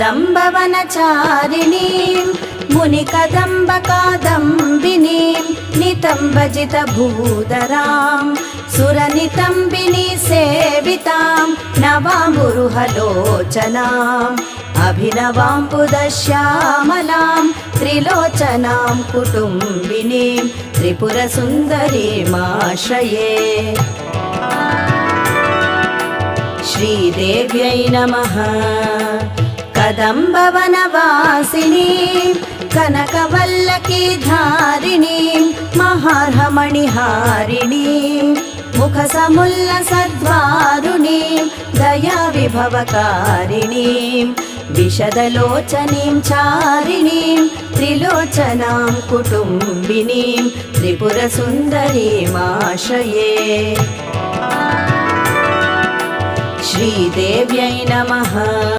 कदम्बवनचारिणीं मुनिकदम्बकादम्बिनीं नितम्बजितभूधरां सुरनितम्बिनी सेवितां नवाम्बुरुहलोचनाम् अभिनवाम्बुदश्यामलां त्रिलोचनां कुटुम्बिनीं त्रिपुरसुन्दरीमाश्रये। श्रीदेव्यै नमः। कदम्बवनवासिनीं कनकवल्लकीधारिणीं महार्हमणिहारिणीं मुखसमुल्लसद्वारुणीं दयाविभवकारिणीं विशदलोचनीं चारिणीं त्रिलोचनां कुटुम्बिनीं त्रिपुरसुन्दरीमाश्रये। श्रीदेव्यै नमः।